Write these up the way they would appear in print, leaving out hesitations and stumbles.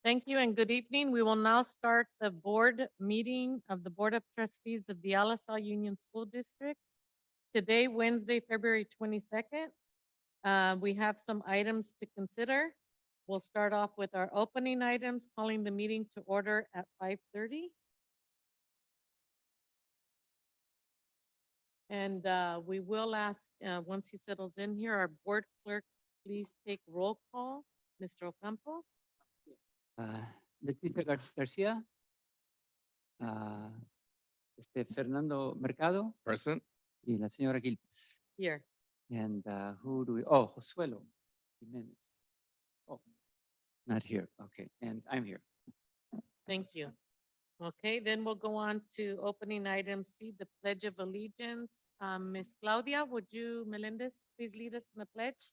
Thank you and good evening. We will now start the board meeting of the Board of Trustees of the LaSalle Union School District. Today, Wednesday, February 22nd. We have some items to consider. We'll start off with our opening items, calling the meeting to order at 5:30. And we will ask, once he settles in here, our board clerk, please take roll call. Mr. Ocampo? Leticia García, Fernando Mercado Present. y la señora Gilpes. Here. And who do we, oh, Josuelo Jimenez. Oh, not here, okay, and I'm here. Thank you. Okay, then we'll go on to opening item C, the Pledge of Allegiance. Ms. Claudia, would you, Melendez, please lead us in the pledge?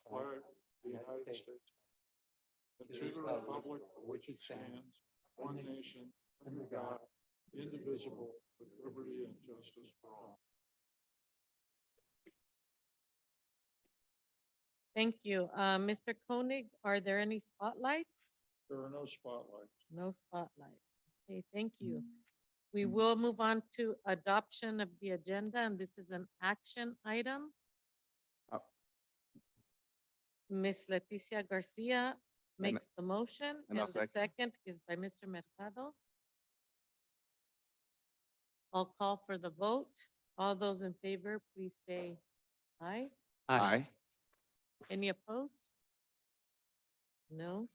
Flag of the United States, and to the republic for which it stands, one nation, under God, indivisible, with liberty and justice for all. Thank you. Mr. Koenig, are there any spotlights? There are no spotlights. No spotlights. Okay, thank you. We will move on to adoption of the agenda, and this is an action item. Oh. Ms. Leticia Garcia makes the motion, and and I'll the second is by Mr. Mercado. I'll call for the vote. All those in favor, please say aye. Aye. Any opposed? No.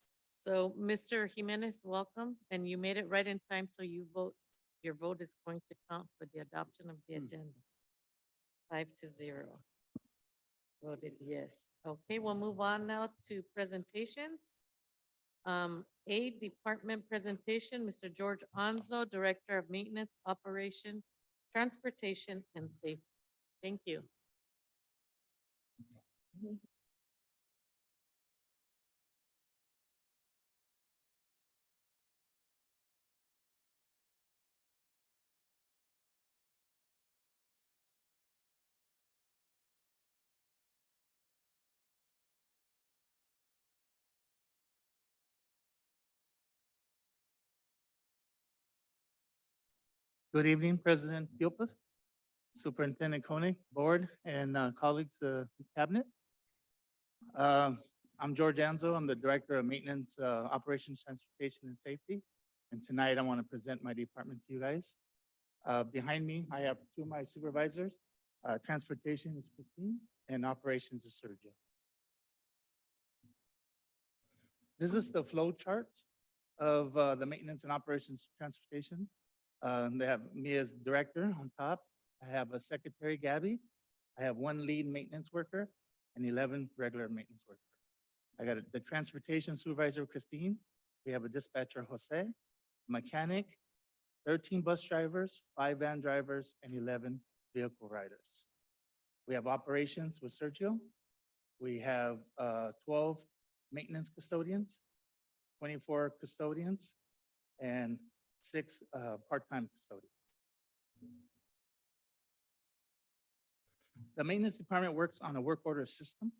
So, Mr. Jimenez, welcome, and you made it right in time, so your vote is going to count for the adoption of the agenda. 5-0. Voted yes. Okay, we'll move on now to presentations. A department presentation, Mr. George Anzo, Director of Maintenance, Operation, Transportation, and Safety. Thank you. Good evening, President Gilpus, Superintendent Koenig, Board, and colleagues of the Cabinet. I'm George Anzo. I'm the Director of Maintenance, Operations, Transportation, and Safety. And tonight I want to present my department to you guys. Behind me, I have two of my supervisors. Transportation is Christine, and Operations is Sergio. This is the flow chart of the Maintenance and Operations Transportation. They have me as director on top. I have a secretary, Gabby. I have one lead maintenance worker and 11 regular maintenance workers. I got the transportation supervisor, Christine. We have a dispatcher, Jose, mechanic, 13 bus drivers, 5 van drivers, and 11 vehicle riders. We have operations with Sergio. We have 12 maintenance custodians, 24 custodians, and 6 part-time custodians. The maintenance department works on a work order system.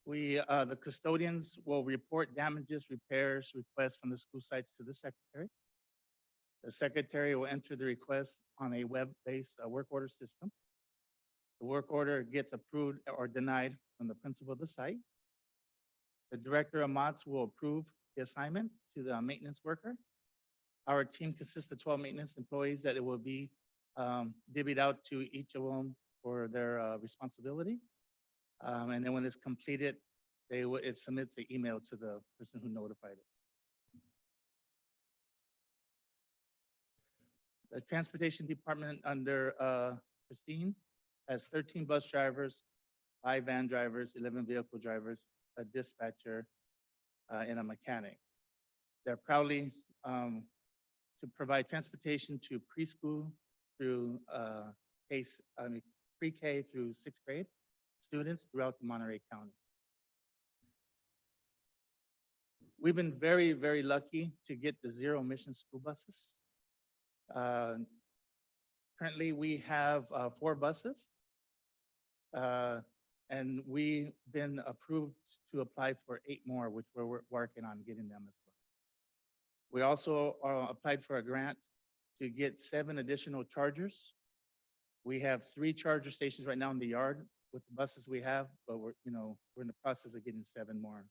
The custodians will report damages, repairs, requests from the school sites to the secretary. The secretary will enter the request on a web-based work order system. The work order gets approved or denied from the principal of the site. The director of MOTS will approve the assignment to the maintenance worker. Our team consists of 12 maintenance employees that it will be divvied out to each of them for their responsibility. And then when it's completed, it submits an email to the person who notified it. The transportation department under Christine has 13 bus drivers, 5 van drivers, 11 vehicle drivers, a dispatcher, and a mechanic. They're proudly to provide transportation to preschool through pre-K through 6th grade students throughout the Monterey County. We've been very, very lucky to get the zero emission school buses. Currently, we have 4 buses. And we've been approved to apply for 8 more, which we're working on getting them as well. We also applied for a grant to get 7 additional chargers. We have 3 charger stations right now in the yard with the buses we have, but we're in the process of getting 7 more.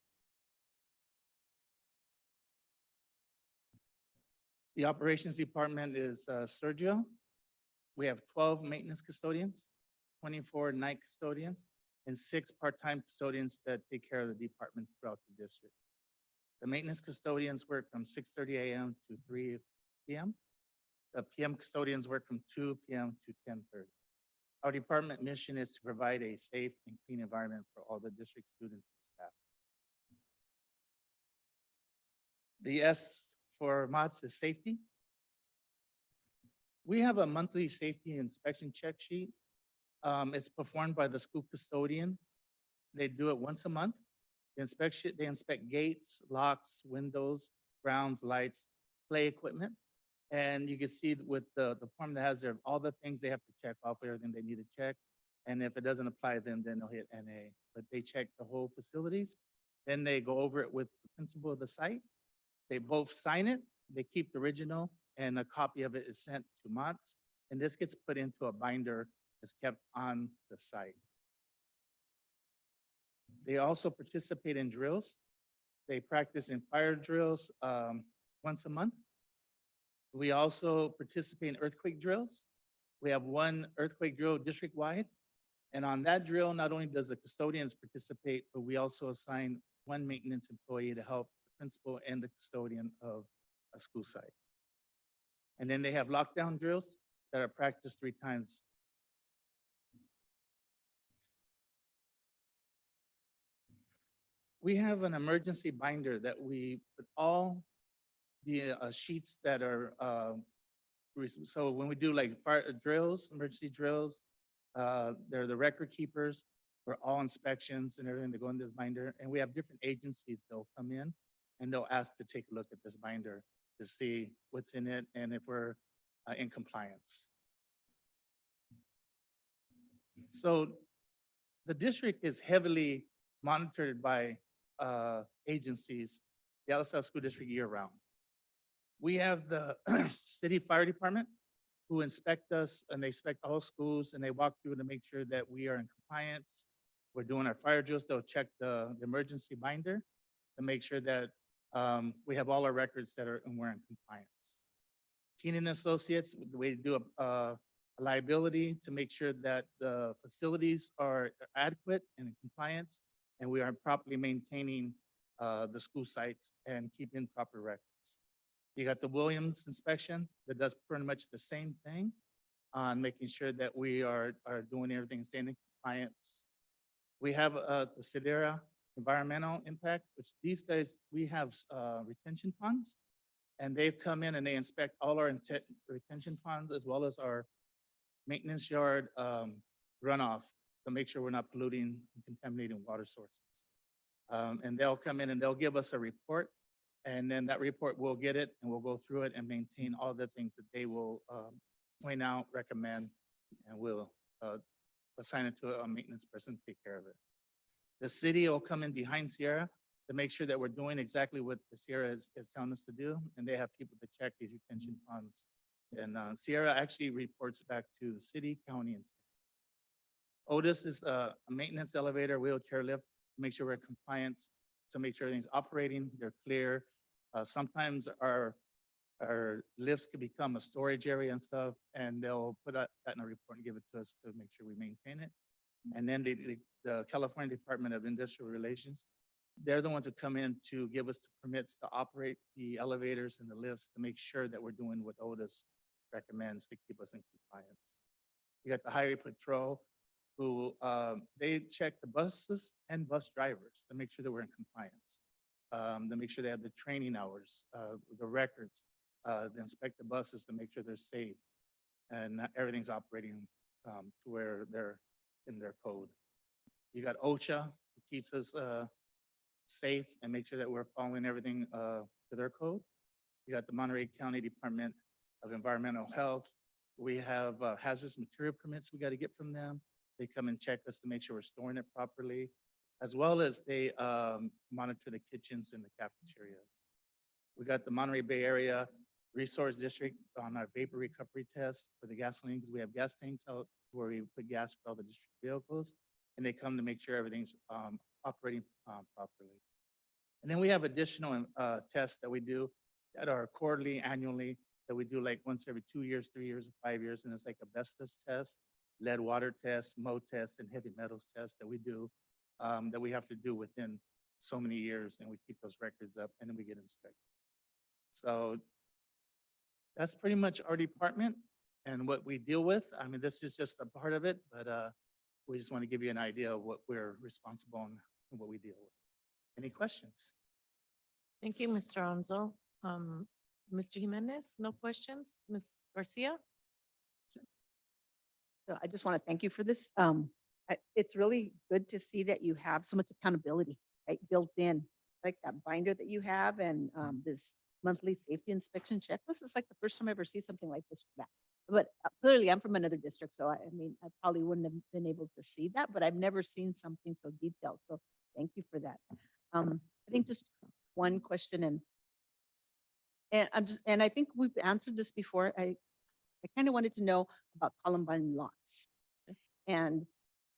The operations department is Sergio. We have 12 maintenance custodians, 24 night custodians, and 6 part-time custodians that take care of the departments throughout the district. The maintenance custodians work from 6:30 a.m. to 3 p.m. The PM custodians work from 2 p.m. to 10:30. Our department mission is to provide a safe and clean environment for all the district students and staff. The S for MOTS is safety. We have a monthly safety inspection check sheet. It's performed by the school custodian. They do it once a month. They inspect gates, locks, windows, grounds, lights, play equipment. And you can see with the form that has there, all the things they have to check off, everything they need to check. And if it doesn't apply to them, then they'll hit NA. But they check the whole facilities. Then they go over it with the principal of the site. They both sign it. They keep the original, and a copy of it is sent to MOTS. And this gets put into a binder that's kept on the site. They also participate in drills. They practice in fire drills once a month. We also participate in earthquake drills. We have 1 earthquake drill district-wide. And on that drill, not only does the custodians participate, but we also assign 1 maintenance employee to help the principal and the custodian of a school site. And then they have lockdown drills that are practiced 3 times. We have an emergency binder that we put all the sheets that are, so when we do like fire drills, emergency drills, they're the record keepers for all inspections and everything that go in this binder. And we have different agencies that'll come in and they'll ask to take a look at this binder to see what's in it and if we're in compliance. So the district is heavily monitored by agencies, the Dallas South School District year-round. We have the city fire department who inspect us, and they inspect all schools, and they walk through to make sure that we are in compliance. We're doing our fire drills. They'll check the emergency binder to make sure that we have all our records that are and we're in compliance. Keenan Associates, we do a liability to make sure that the facilities are adequate and in compliance, and we are properly maintaining the school sites and keeping proper records. You got the Williams inspection that does pretty much the same thing on making sure that we are doing everything and staying in compliance. We have the Sedera environmental impact, which these guys, we have retention ponds, and they've come in and they inspect all our retention ponds as well as our maintenance yard runoff to make sure we're not polluting and contaminating water sources. And they'll come in and they'll give us a report, and then that report, we'll get it and we'll go through it and maintain all the things that they will point out, recommend, and we'll assign it to a maintenance person to take care of it. The city will come in behind Sierra to make sure that we're doing exactly what the Sierra is telling us to do, and they have people to check these retention ponds. And Sierra actually reports back to the city, county, and state. Otis is a maintenance elevator, wheelchair lift, to make sure we're in compliance, to make sure everything's operating, they're clear. Sometimes our lifts can become a storage area and stuff, and they'll put that in a report and give it to us to make sure we maintain it. And then the California Department of Industrial Relations, they're the ones that come in to give us the permits to operate the elevators and the lifts to make sure that we're doing what Otis recommends to keep us in compliance. You got the Highway Patrol, who they check the buses and bus drivers to make sure that we're in compliance, to make sure they have the training hours, the records, to inspect the buses to make sure they're safe and not everything's operating to where they're in their code. You got OSHA, who keeps us safe and make sure that we're following everything to their code. You got the Monterey County Department of Environmental Health, We have hazardous material permits we got to get from them. They come and check us to make sure we're storing it properly, as well as they monitor the kitchens and the cafeterias. We got the Monterey Bay Area Resource District on our vapor recovery test for the gasoline, because we have gas tanks out where we put gas for all the district vehicles, and they come to make sure everything's operating properly. And then we have additional tests that we do that are quarterly, annually, that we do like once every 2 years, 3 years, 5 years, and it's like asbestos test, lead water test, mo test, and heavy metals test that we do, that we have to do within so many years, and we keep those records up, and then we get inspected. So that's pretty much our department and what we deal with. I mean, this is just a part of it, but we just want to give you an idea of what we're responsible on and what we deal with. Any questions? Thank you, Mr. Alonso. Mr. Jimenez, no questions? Ms. Garcia? So I just want to thank you for this. It's really good to see that you have so much accountability, right, built in, like that binder that you have and this monthly safety inspection checklist. It's like the first time I ever see something like this for that. But clearly, I'm from another district, so I mean, I probably wouldn't have been able to see that, but I've never seen something so detailed. So thank you for that. I think just one question, and I think we've answered this before. I kind of wanted to know about Columbine locks. And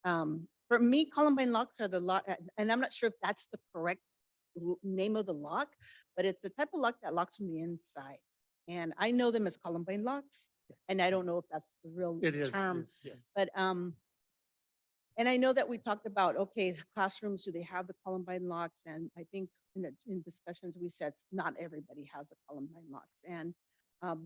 for me, Columbine locks are the lock, and I'm not sure if that's the correct name of the lock, but it's the type of lock that locks from the inside. And I know them as Columbine locks, and I don't know if that's the real It is, term. yes. But and I know that we talked about, okay, classrooms, do they have the Columbine locks? And I think in discussions, we said not everybody has the Columbine locks. And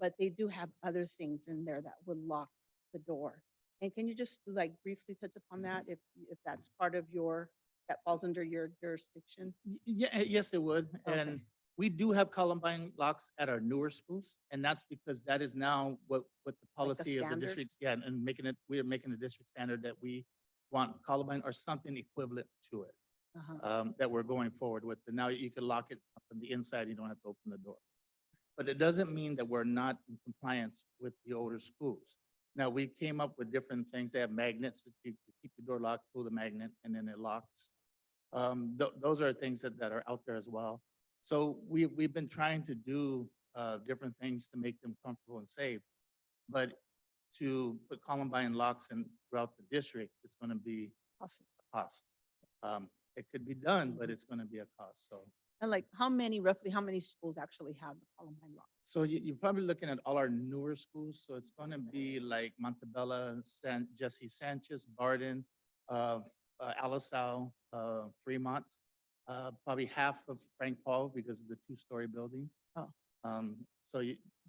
but they do have other things in there that would lock the door. And can you just like briefly touch upon that if that's part of that falls under your jurisdiction? Yeah, yes, it would. Okay. And we do have Columbine locks at our newer schools, and that's because that is now what the policy of the standard? district, yeah, and we are making the district standard that we want Columbine or something equivalent to it, Uh-huh. that we're going forward with. And now you can lock it from the inside, you don't have to open the door. But it doesn't mean that we're not in compliance with the older schools. Now, we came up with different things. They have magnets that you keep the door locked, pull the magnet, and then it locks. Those are things that are out there as well. So we've been trying to do different things to make them comfortable and safe. But to put Columbine locks in throughout the district, it's going to be Awesome. a cost. It could be done, but it's going to be a cost. So, And like roughly how many schools actually have the Columbine locks? so you're probably looking at all our newer schools. So it's going to be like Montebella, Jesse Sanchez, Barden, Alisal, Fremont, probably half of Frank Paul because of the two-story building. Oh. So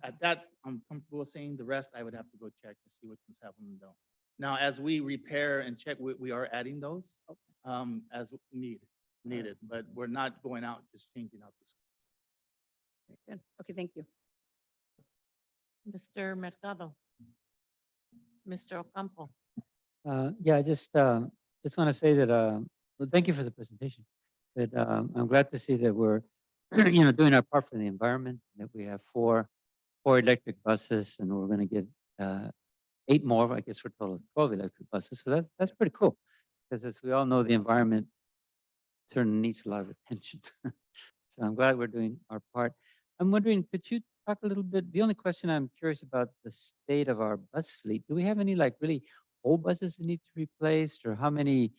at that, I'm comfortable saying the rest, I would have to go check to see which ones have them and don't. Now, as we repair and check, we are adding those as needed, but we're not going out just changing out the schools. Good. Okay, thank you. Mr. Mercado? Mr. Ocampo? Yeah, I just want to say that, well, thank you for the presentation. But I'm glad to see that we're, doing our part for the environment, that we have four electric buses, and we're going to get 8 more, I guess, for a total of 12 electric buses. So that's pretty cool, because as we all know, the environment certainly needs a lot of attention. So I'm glad we're doing our part. I'm wondering, could you talk a little bit? The only question I'm curious about the state of our bus fleet. Do we have any like really old buses that need to be replaced, or how many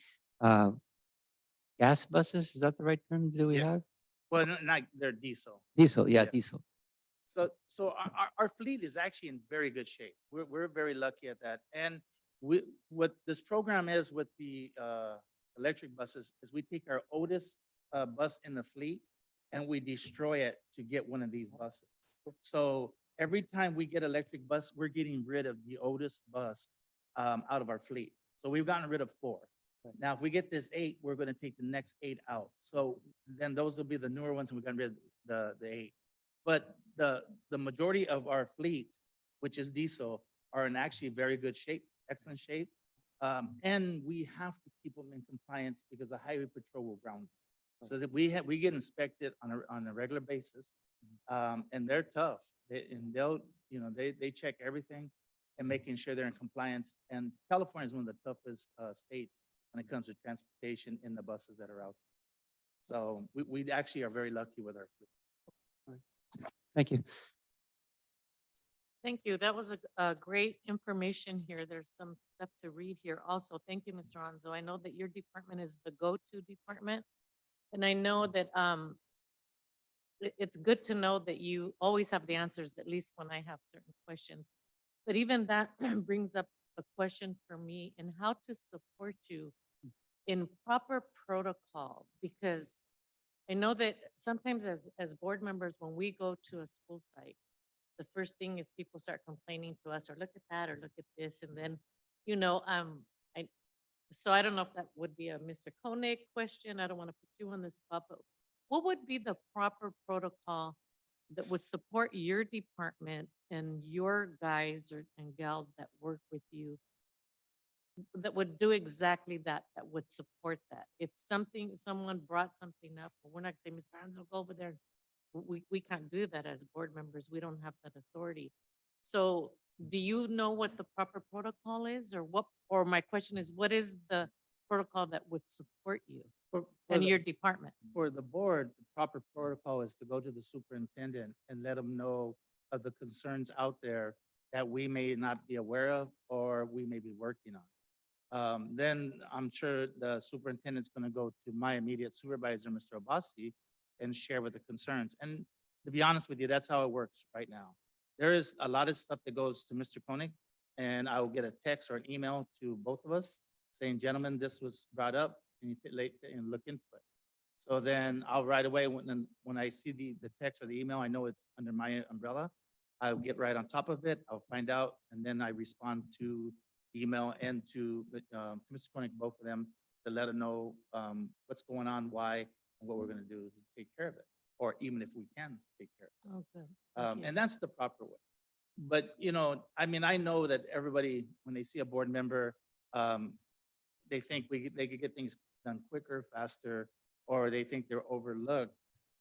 gas buses? Is that the right term? Do we Yeah. have Well, not, they're diesel. diesel? Yeah, Yeah. diesel. So our fleet is actually in very good shape. We're very lucky at that. And what this program is with the electric buses is we take our oldest bus in the fleet and we destroy it to get one of these buses. So every time we get electric bus, we're getting rid of the oldest bus out of our fleet. So we've gotten rid of 4. Now, if we get this 8, we're going to take the next 8 out. So then those will be the newer ones, and we've gotten rid of the 8. But the majority of our fleet, which is diesel, are in actually very good shape, excellent shape. And we have to keep them in compliance because the highway patrol will ground them. So that we get inspected on a regular basis. And they're tough. They check everything. and making sure they're in compliance. And California is one of the toughest states when it comes to transportation in the buses that are out. So we actually are very lucky with our fleet. Thank you. Thank you. That was a great information here. There's some stuff to read here also. Thank you, Mr. Anzo. I know that your department is the go-to department. And I know that it's good to know that you always have the answers, at least when I have certain questions. But even that brings up a question for me in how to support you in proper protocol, because I know that sometimes as board members, when we go to a school site, the first thing is people start complaining to us, or look at that, or look at this, and then, so I don't know if that would be a Mr. Koenig question. I don't want to put you on the spot, but what would be the proper protocol that would support your department and your guys and gals that work with you that would do exactly that, that would support that? If someone brought something up, we're not saying, Mr. Hanzo, go over there. We can't do that as board members. We don't have that authority. So do you know what the proper protocol is, or my question is, what is the protocol that would support you For and the- your department? For the board, the proper protocol is to go to the superintendent and let them know of the concerns out there that we may not be aware of or we may be working on. Then I'm sure the superintendent's going to go to my immediate supervisor, Mr. Abassi, and share with the concerns. And to be honest with you, that's how it works right now. There is a lot of stuff that goes to Mr. Koenig, and I will get a text or an email to both of us saying, gentlemen, this was brought up, and you and look into it. So then I'll right away, when I see the text or the email, I know it's under my umbrella. I'll get right on top of it. I'll find out, and then I respond to email and to Mr. Koenig, both of them, to let them know what's going on, why, and what we're gonna do to take care of it, or even if we can take care of it. Oh, good. Thank you. And that's the proper way. But, I mean, I know that everybody, when they see a board member, they think they could get things done quicker, faster, or they think they're overlooked.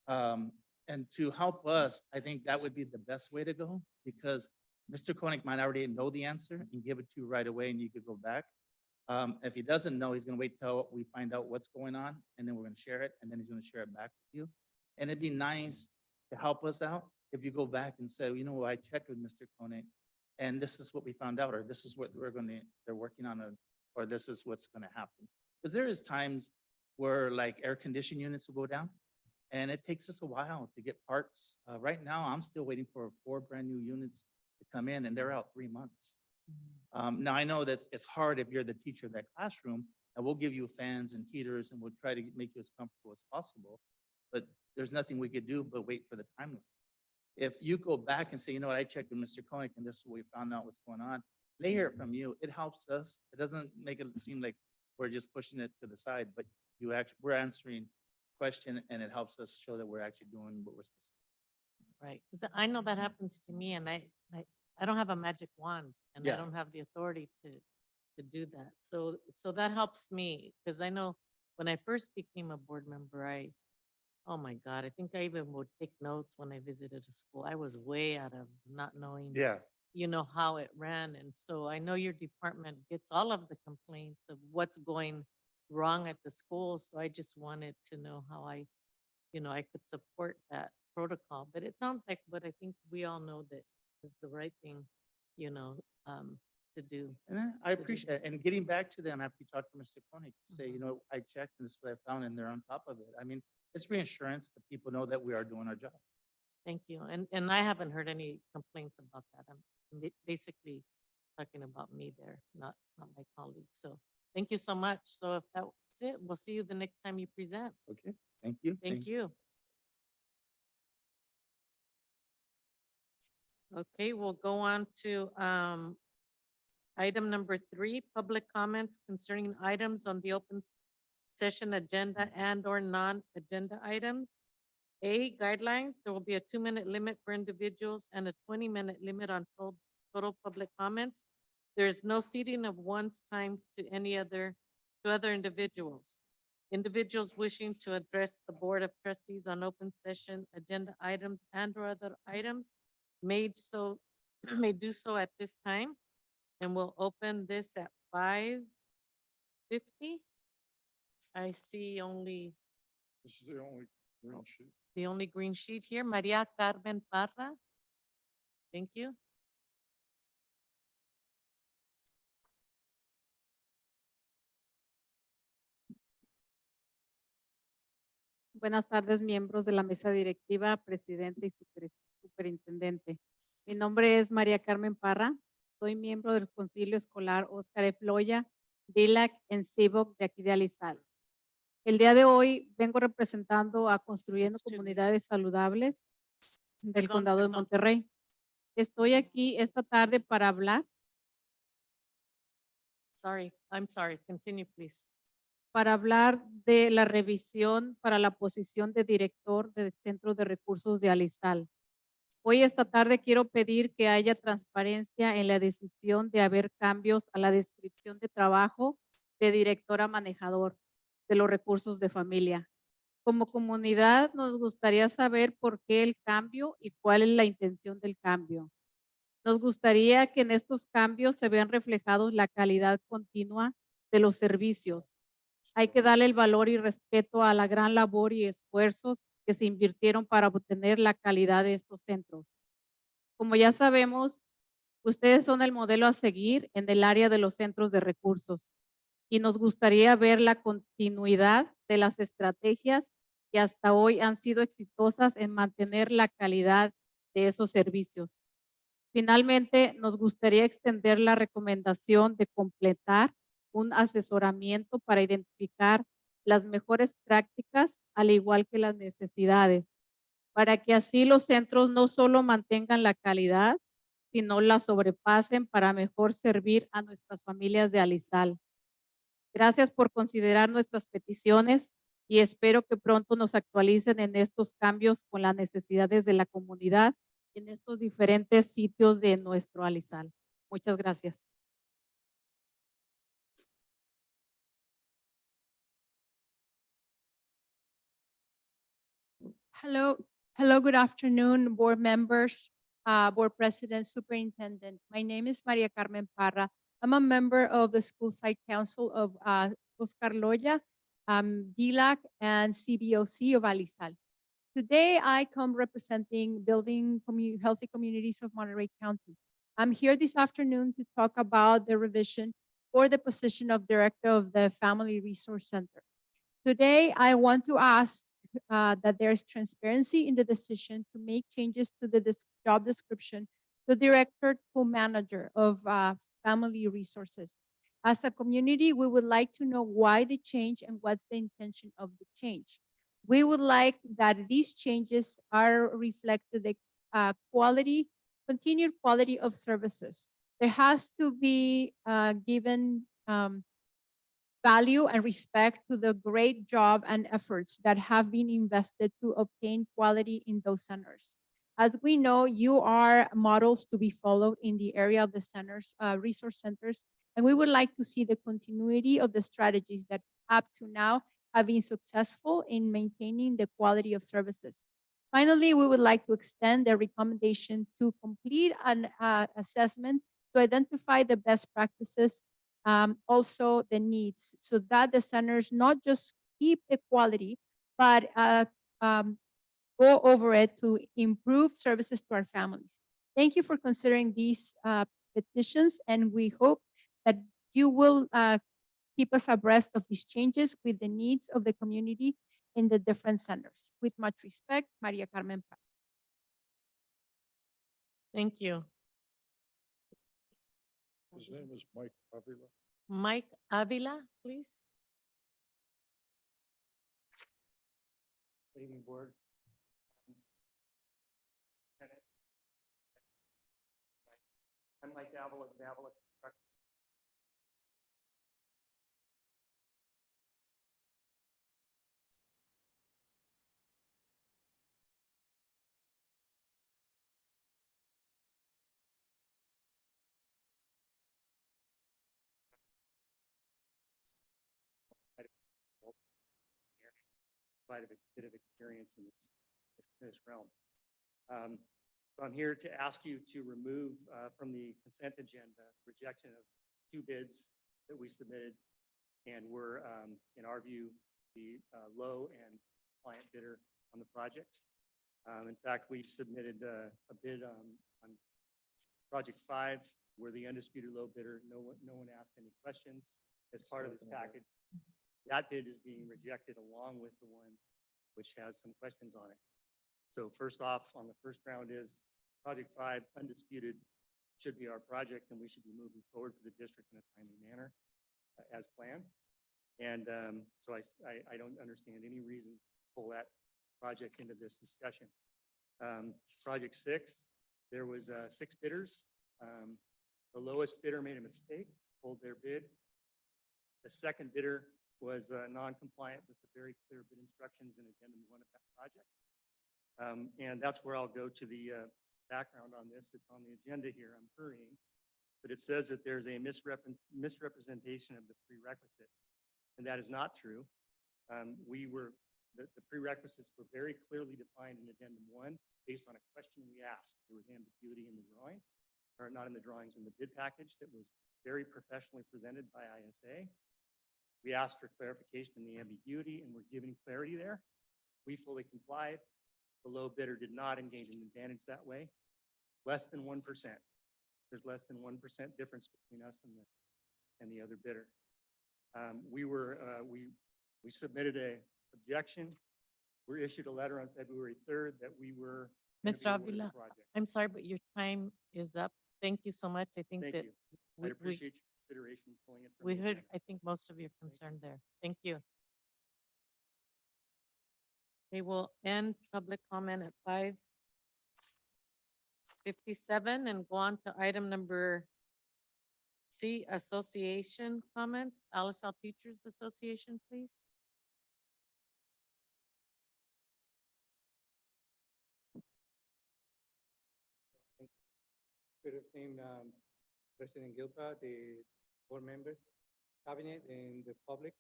And to help us, I think that would be the best way to go, because Mr. Koenig might already know the answer and give it to you right away, and you could go back. If he doesn't know, he's gonna wait till we find out what's going on, and then we're gonna share it, and then he's gonna share it back with you. And it'd be nice to help us out if you go back and say, I checked with Mr. Koenig, and this is what we found out, or this is what they're working on, or this is what's gonna happen. Because there is times where like air conditioning units will go down, and it takes us a while to get parts. Right now, I'm still waiting for 4 brand new units to come in, and they're out 3 months. Now I know that it's hard if you're the teacher of that classroom, and we'll give you fans and heaters, and we'll try to make you as comfortable as possible. But there's nothing we could do but wait for the time. If you go back and say, I checked with Mr. Koenig, and this is what we found out what's going on, they hear it from you. It helps us. It doesn't make it seem like we're just pushing it to the side, but we're answering question, and it helps us show that we're actually doing what we're supposed to. Right. 'Cause I know that happens to me, and I don't have a magic wand, and I Yeah. don't have the authority to do that. So that helps me, because I know when I first became a board member, oh my God, I think I even would take notes when I visited a school. I was way out of not knowing, how it ran. And so I know your department gets all of the complaints of what's going wrong at the school. So I just wanted to know how I could support that protocol. But it sounds like what I think we all know that is the right thing, to do. And I to do. appreciate it. And getting back to them after you talk to Mr. Koenig to say, I checked and this is what I found, and they're on top of it. I mean, it's reassurance that people know that we are doing our job. Thank you. And I haven't heard any complaints about that. I'm basically talking about me there, not my colleagues. So thank you so much. So if that's it, we'll see you the next time you present. Okay, thank you. Thank you. Okay, we'll go on to item number 3, public comments concerning items on the open session agenda and/or non-agenda items. A, guidelines. There will be a 2-minute limit for individuals and a 20-minute limit on total public comments. There is no ceding of one's time to other individuals. Individuals wishing to address the Board of Trustees on open session agenda items and/or other items may do so at this time. And we'll open this at 5:50. I see only This is the only green sheet. the only green sheet here, Maria Carmen Parra. Thank you. Buenas tardes, miembros de la mesa directiva, presidente y superintendente. Mi nombre es María Carmen Parra. Soy miembro del Concilio Escolar Óscar F. Loya, DILAC en CIVOC de aquí de Alizal. El día de hoy vengo representando a Construyendo It's too late. Comunidades Saludables del Perdón, Condado de perdón. Monterrey. Estoy aquí esta tarde para hablar Sorry, I'm sorry. Continue, please. de la revisión para la posición de director del Centro de Recursos de Alizal. Hoy esta tarde quiero pedir que haya transparencia en la decisión de haber cambios a la descripción de trabajo de directora manejador de los recursos de familia. Como comunidad nos gustaría saber por qué el cambio y cuál es la intención del cambio. Nos gustaría que en estos cambios se vean reflejados la calidad continua de los servicios. Hay que darle el valor y respeto a la gran labor y esfuerzos que se invirtieron para obtener la calidad de estos centros. Como ya sabemos, ustedes son el modelo a seguir en el área de los centros de recursos y nos gustaría ver la continuidad de las estrategias que hasta hoy han sido exitosas en mantener la calidad de esos servicios. Finalmente, nos gustaría extender la recomendación de completar un asesoramiento para identificar las mejores prácticas, al igual que las necesidades, para que así los centros no solo mantengan la calidad, sino la sobrepasen para mejor servir a nuestras familias de Alizal. Gracias por considerar nuestras peticiones y espero que pronto nos actualicen en estos cambios con las necesidades de la comunidad en estos diferentes sitios de nuestro Alizal. Muchas gracias. Hello, good afternoon, board members, board president, superintendent. My name is Maria Carmen Parra. I'm a member of the School Site Council of Oscar Loya, DILAC, and CBOC of Alizal. Today, I come representing Building Healthy Communities of Monterey County. I'm here this afternoon to talk about the revision for the position of Director of the Family Resource Center. Today, I want to ask that there is transparency in the decision to make changes to the job description to Director to Manager of Family Resources. As a community, we would like to know why the change and what's the intention of the change. We would like that these changes are reflected the continued quality of services. There has to be given value and respect to the great job and efforts that have been invested to obtain quality in those centers. As we know, you are models to be followed in the area of the centers, resource centers, and we would like to see the continuity of the strategies that up to now have been successful in maintaining the quality of services. Finally, we would like to extend the recommendation to complete an assessment to identify the best practices, also the needs, so that the centers not just keep the quality, but go over it to improve services to our families. Thank you for considering these petitions, and we hope that you will keep us abreast of these changes with the needs of the community in the different centers. With much respect, Maria Carmen Parra. Thank you. His name is Mike Avila. Mike Avila, please. Evening, board. I'm Mike Avila of Avila Construction. Quite a bit of experience in this realm. So I'm here to ask you to remove from the consent agenda rejection of 2 bids that we submitted and were, in our view, the low and client bidder on the projects. In fact, we've submitted a bid on project 5. We're the undisputed low bidder. No one asked any questions as part of this package. That bid is being rejected along with the one which has some questions on it. So first off, on the first round is project 5, undisputed, should be our project, and we should be moving forward for the district in a timely manner as planned. And so I don't understand any reason to pull that project into this discussion. Project 6, there was 6 bidders. The lowest bidder made a mistake, pulled their bid. The second bidder was non-compliant with the very clear bid instructions in addendum 1 of that project. And that's where I'll go to the background on this. It's on the agenda here. I'm hurrying, but it says that there's a misrepresentation of the prerequisites, and that is not true. The prerequisites were very clearly defined in addendum 1 based on a question we asked. There was ambiguity in the drawings, or not in the drawings, in the bid package that was very professionally presented by ISA. We asked for clarification in the ambiguity, and we're giving clarity there. We fully complied. The low bidder did not engage in advantage that way. Less than 1%. There's less than 1% difference between us and the other bidder. We submitted a objection. We issued a letter on February 3rd that we were. gonna Mr. be awarded the Avila, project. I'm sorry, but your time is up. Thank you so much. I think Thank that you. we- I'd appreciate your consideration pulling it from. we the heard, agenda. I think, most of your concern there. Thank you. We will end public comment at 5:57 and go on to item number C, association comments. Alisal Teachers Association, please. Good evening, President Gilpa, the board members, cabinet, and the public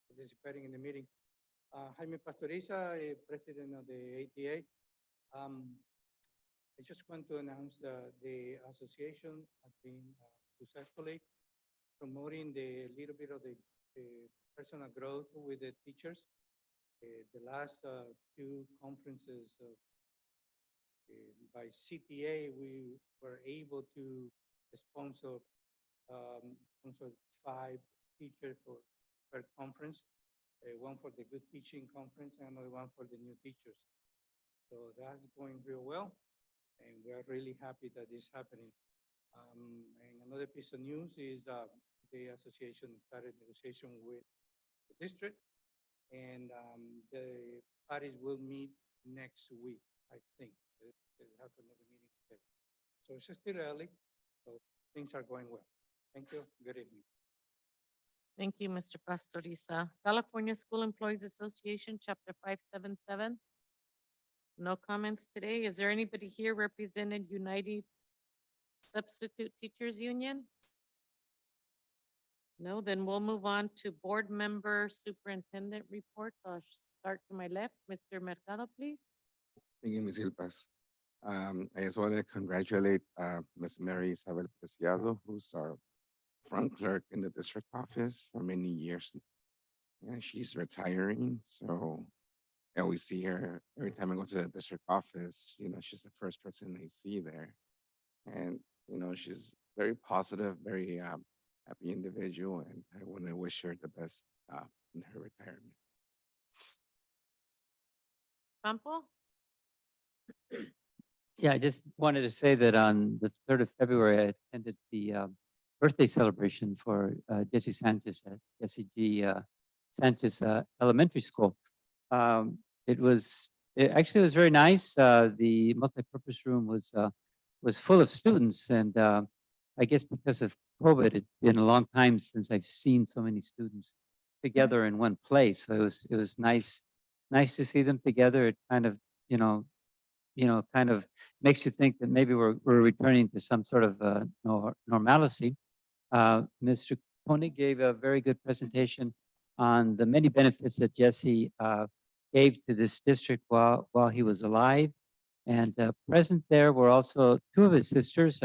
participating in the meeting. Jaime Pastoriza, President of the ATA. I just want to announce that the association has been successfully promoting the little bit of the personal growth with the teachers. The last 2 conferences by CTA, we were able to sponsor 5 teachers per conference, one for the good teaching conference and another one for the new teachers. So that's going real well, and we are really happy that this is happening. And another piece of news is the association started negotiation with the district, and the parties will meet next week, I think. They have another meeting today. So it's still early, so things are going well. Thank you. Good evening. Thank you, Mr. Pastoriza. California School Employees Association, Chapter 577. No comments today. Is there anybody here representing United Substitute Teachers Union? No, then we'll move on to board member superintendent reports. I'll start to my left. Mr. Mercado, please. Thank you, Ms. Gilpas. I just want to congratulate Ms. Mary Isabel Preciado, who's our front clerk in the district office for many years. And she's retiring, so I always see her every time I go to the district office. She's the first person I see there. And, she's very positive, very happy individual, and I want to wish her the best in her retirement. Campo? Yeah, I just wanted to say that on the 3rd of February, I attended the birthday celebration for Jesse Sanchez at Jesse G. Sanchez Elementary School. It actually was very nice. The multipurpose room was full of students, and I guess because of COVID, it's been a long time since I've seen so many students together in one place. So it was nice to see them together. It kind of kind of makes you think that maybe we're returning to some sort of normalcy. Mr. Koenig gave a very good presentation on the many benefits that Jesse gave to this district while he was alive, And present there were also two of his sisters,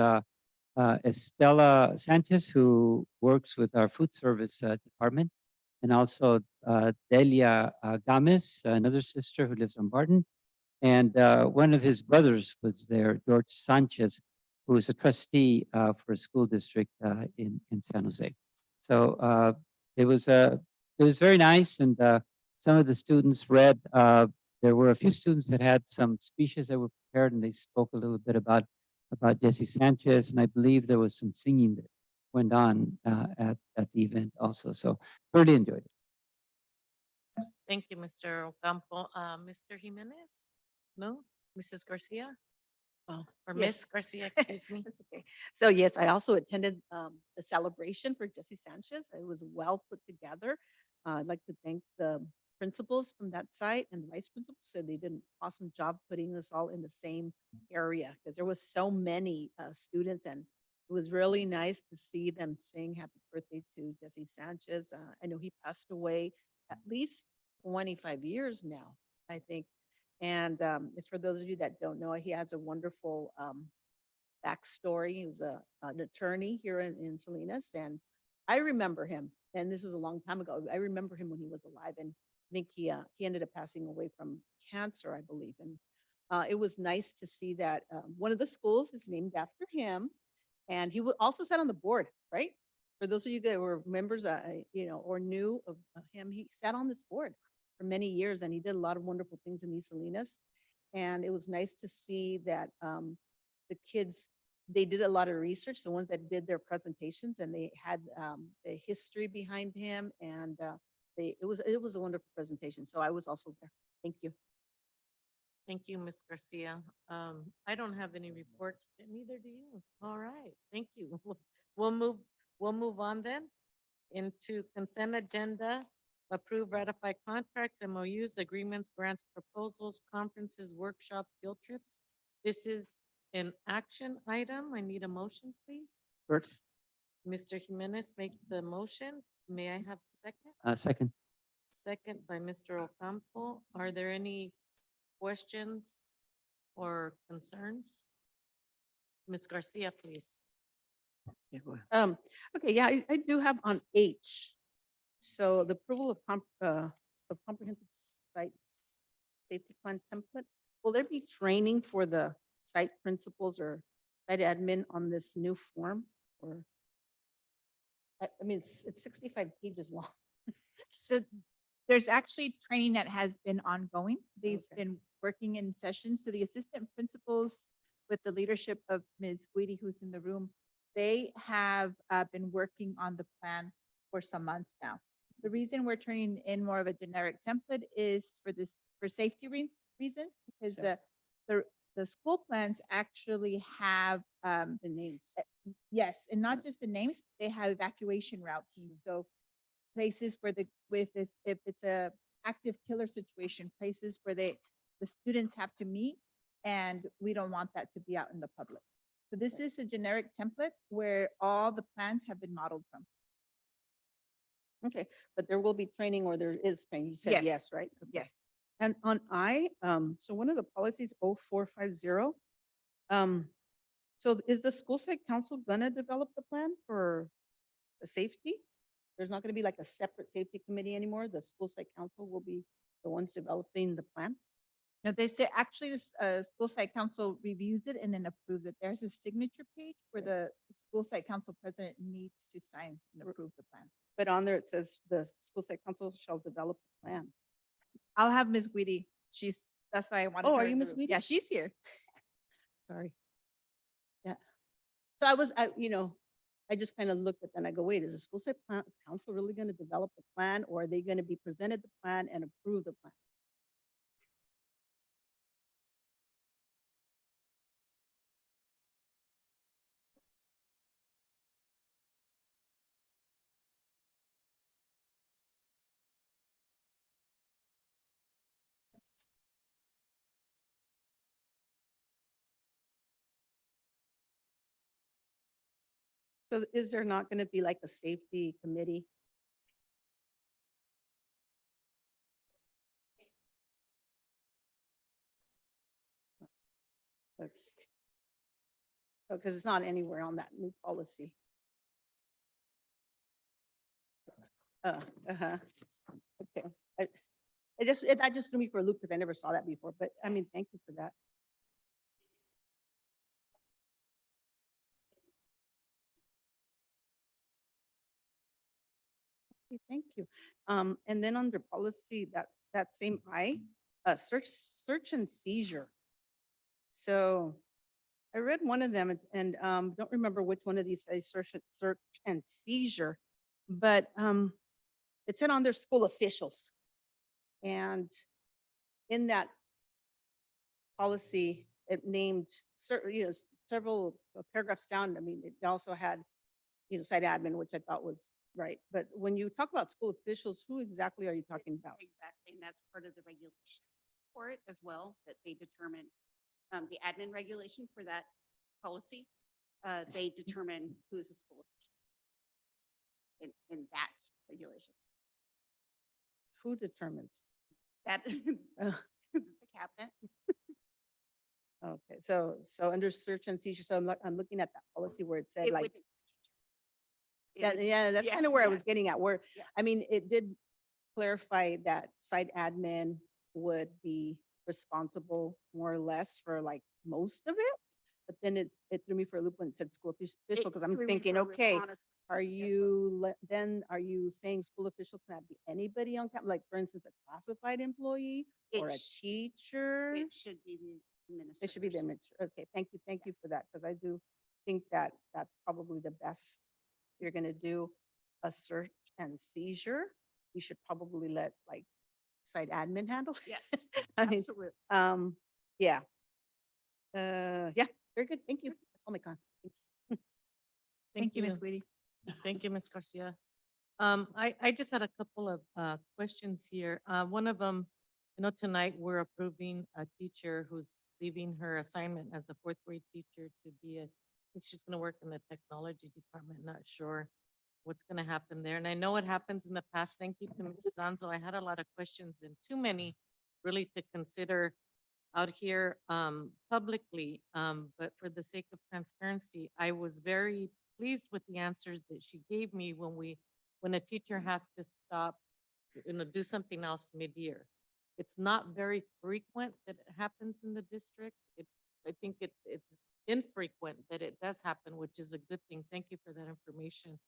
Estela Sanchez, who works with our food service department, and also Delia Gomez, another sister who lives on Barton. And one of his brothers was there, George Sanchez, who is a trustee for a school district in San Jose. So it was very nice, and some of the students read. There were a few students that had some speeches that were prepared, and they spoke a little bit about Jesse Sanchez, and I believe there was some singing that went on at the event also. So really enjoyed it. Thank you, Mr. Ocampo. Mr. Jimenez? No? Mrs. Garcia? Oh, Or yes. Miss Garcia, excuse me. That's okay. So yes, I also attended the celebration for Jesse Sanchez. It was well put together. I'd like to thank the principals from that site and the vice principals. So they did an awesome job putting us all in the same area because there was so many students, and it was really nice to see them sing happy birthday to Jesse Sanchez. I know he passed away at least 25 years now, I think. And for those of you that don't know, he has a wonderful backstory. He was an attorney here in Salinas, and I remember him. And this was a long time ago. I remember him when he was alive, and I think he ended up passing away from cancer, I believe. And it was nice to see that one of the schools is named after him, and he also sat on the board, right? For those of you that were members, or knew of him, he sat on this board for many years, and he did a lot of wonderful things in East Salinas. And it was nice to see that the kids, they did a lot of research, the ones that did their presentations, and they had the history behind him, and it was a wonderful presentation. So I was also there. Thank you. Thank you, Ms. Garcia. I don't have any reports, and neither do you. All right, thank you. We'll move on then into consent agenda. Approve, ratify contracts, MOUs, agreements, grants, proposals, conferences, workshop, field trips. This is an action item. I need a motion, please. First, Mr. Jimenez makes the motion. May I have a second? second. Second by Mr. Ocampo. Are there any questions or concerns? Ms. Garcia, please. Okay, yeah, I do have on H. So the approval of comprehensive sites safety plan template. Will there be training for the site principals or site admin on this new form? Or I mean, it's 65 pages long. So there's actually training that has been ongoing. They've Okay. been working in sessions. So the assistant principals, with the leadership of Ms. Guidi, who's in the room, they have been working on the plan for some months now. The reason we're turning in more of a generic template is for safety reasons, because Sure. the school plans actually have The names. yes, and not just the names, they have evacuation routes. And so places where if it's a active killer situation, places where the students have to meet, and we don't want that to be out in the public. So this is a generic template where all the plans have been modeled from. Okay, but there will be training, or there is training. You said Yes. yes, right? Okay. Yes. And on so one of the policies 0450, so is the school site council gonna develop the plan for the safety? There's not gonna be like a separate safety committee anymore? The school site council will be the ones developing the plan? No, they say actually the school site council reviews it and then approves it. There's a signature page where the school site council president needs to sign and approve the plan. But on there, it says the school site council shall develop the plan. I'll have Ms. Guidi. That's why I wanted. Oh, her are in you the Ms. room. Guidi? Yeah, she's here. Sorry. Yeah. So I just kind of looked at that and I go, wait, is the school site council really going to develop the plan, or are they going to be presented the plan and approve the plan? So is there not going to be like a safety committee? Because it's not anywhere on that new policy. Uh-huh. Okay. That just threw me for a loop because I never saw that before, but I mean, thank you for that. Okay, thank you. And then under policy, that same search and seizure. So I read one of them and don't remember which one of these says search and seizure, but it said on their school officials. And in that policy, it named several paragraphs down. I mean, it also had, site admin, which I thought was right. But when you talk about school officials, who exactly are you talking about? Exactly, and that's part of the regulation for it as well, that they determine, the admin regulation for that policy. They determine who is a school official in that regulation. Who determines? That, Ugh. the cabinet. Okay, so under search and seizure, so I'm looking at that policy where it said It like, wouldn't- it would- yeah, that's yeah, kind of where I yeah. was getting at, where, Yeah. I mean, it did clarify that site admin would be responsible more or less for like most of it. But then it threw me for a loop when it said school official, because I'm threw me thinking, for a loop, okay, honestly. are well. you, then are you saying school official cannot be anybody on campus? Like, for instance, a classified employee or a It sh- teacher? It should be the It should be the administrators. administrator. Okay, thank you for that, because I do think that that's probably the best. You're gonna do a search and seizure, you should probably let like site admin handle. it. Yes, I mean, absolutely. yeah. Yeah, very good. Thank you. That's all my comments. Thanks. Thank you, Ms. Whitty. Thank you, Ms. Garcia. I just had a couple of questions here. One of them, tonight we're approving a teacher who's leaving her assignment as a fourth grade teacher to be I think she's gonna work in the technology department, not sure what's gonna happen there. And I know it happens in the past. Thank you to Mrs. Anzo. I had a lot of questions and too many really to consider out here publicly. But for the sake of transparency, I was very pleased with the answers that she gave me when a teacher has to stop, do something else mid-year. It's not very frequent that it happens in the district. I think it's infrequent that it does happen, which is a good thing. Thank you for that information.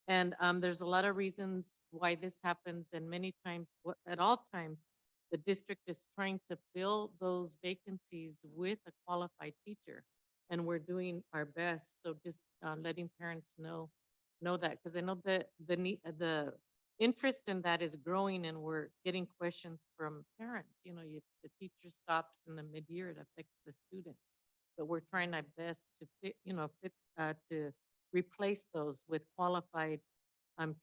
And there's a lot of reasons why this happens, and many times, at all times, the district is trying to fill those vacancies with a qualified teacher, and we're doing our best. So just letting parents know that, because I know that the interest in that is growing, and we're getting questions from parents. The teacher stops in the mid-year, it affects the students, but we're trying our best to to replace those with qualified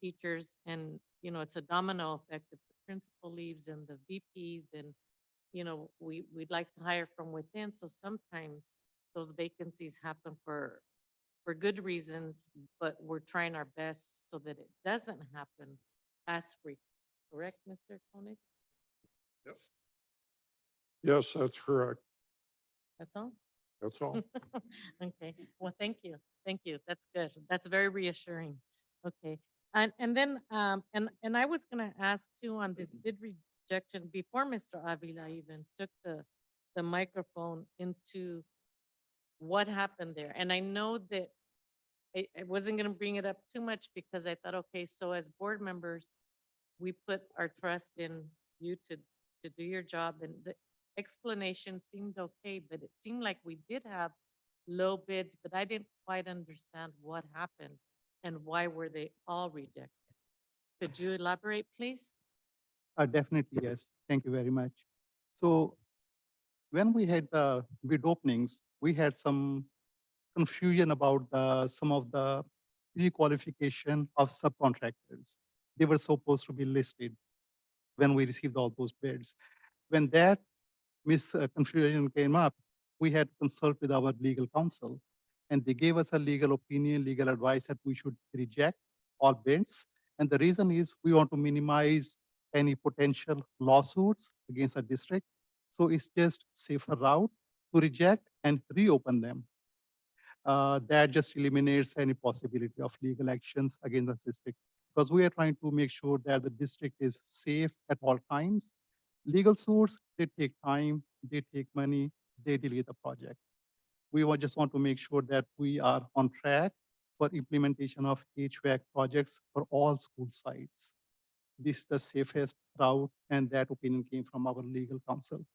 teachers. And it's a domino effect. If the principal leaves and the VP, then we'd like to hire from within. So sometimes those vacancies happen for good reasons, but we're trying our best so that it doesn't happen as frequent. Correct, Mr. Koenig? Yes, that's correct. That's all? That's all. Okay, well, thank you. Thank you. That's good. That's very reassuring. Okay. And then, and I was gonna ask too on this bid rejection before Mr. Avila even took the microphone into what happened there. And I know that I wasn't gonna bring it up too much because I thought, okay, so as board members, we put our trust in you to do your job, and the explanation seemed okay, but it seemed like we did have low bids, but I didn't quite understand what happened and why were they all rejected. Could you elaborate, please? Definitely, yes. Thank you very much. So when we had the bid openings, we had some confusion about some of the pre-qualification of subcontractors. They were supposed to be listed when we received all those bids. When that confusion came up, we had to consult with our legal counsel, and they gave us a legal opinion, legal advice that we should reject all bids. And the reason is we want to minimize any potential lawsuits against a district. So it's just safer route to reject and reopen them. That just eliminates any possibility of legal actions against the district, because we are trying to make sure that the district is safe at all times. Legal suits, they take time, they take money, they delay the project. Just want to make sure that we are on track for implementation of HVAC projects for all school sites. This is the safest route, and that opinion came from our legal counsel.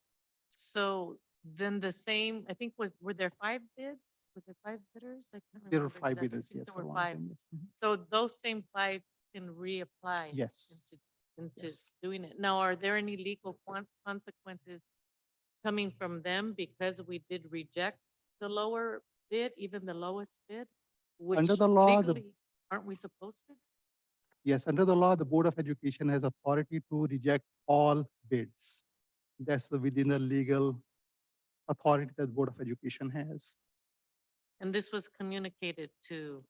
So then the same, I think, were there 5 bids? Were there 5 bidders? I can't There are remember 5 exactly. I bidders, think yes. There for were one of 5. them, yes. Mhm. So those same 5 can reapply. Yes. Into Yes. doing it. Now, are there any legal consequences coming from them because we did reject the lower bid, even the lowest bid? Which Under the law, legally, aren't we supposed to? Yes, under the law, the Board of Education has authority to reject all bids. That's within the legal authority that the Board of Education has. And this was communicated to,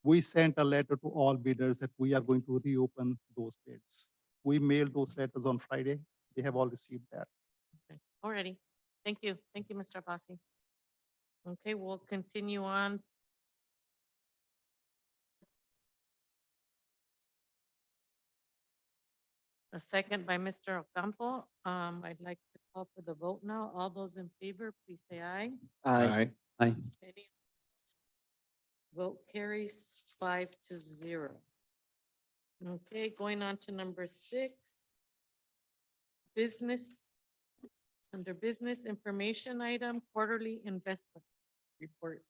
We sent a letter to all bidders that we are going to reopen those bids. We mailed those letters on Friday. They have all received that. okay, already. Thank you. Thank you, Mr. Abbasi. Okay, we'll continue on. A second by Mr. Ocampo. I'd like to call for the vote now. All those in favor, please say aye. Aye. Aye. Any opposed? Vote carries 5-0. Okay, going on to number 6. Business, under business information item, quarterly investment report.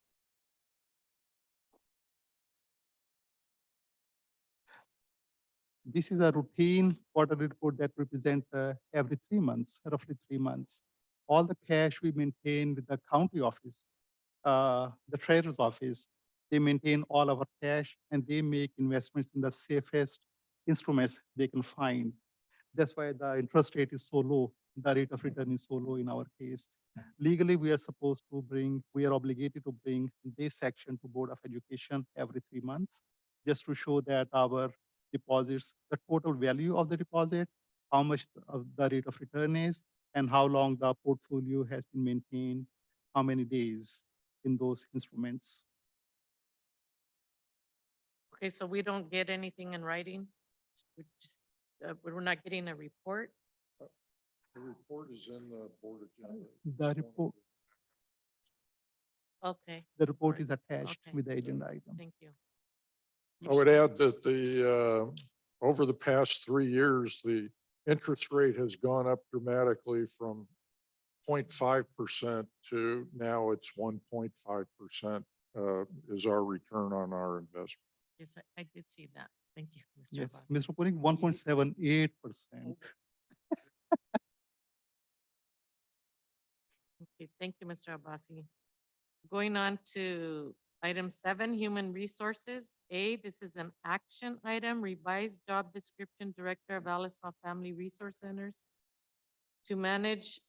This is a routine quarterly report that we present every 3 months, roughly 3 months. All the cash we maintain with the county office, the treasurer's office, they maintain all our cash and they make investments in the safest instruments they can find. That's why the interest rate is so low. The rate of return is so low in our case. Legally, we are obligated to bring this section to Board of Education every 3 months, just to show that our deposits, the total value of the deposit, how much of the rate of return is, and how long the portfolio has been maintained, how many days in those instruments. Okay, so we don't get anything in writing? We're not getting a report? The report is in the board agenda. Okay, The report Alright, is attached okay. with the agenda item. thank you. I would add that over the past 3 years, the interest rate has gone up dramatically from 0.5% to now it's 1.5% is our return on our investment. Yes, I did see that. Thank you, Mr. Yes, Abbasi. Mr. Puring, 1.78%. Okay, thank you, Mr. Abbasi. Going on to item 7, human resources. A, this is an action item, revised job description, Director of Alisal Family Resource Centers to manage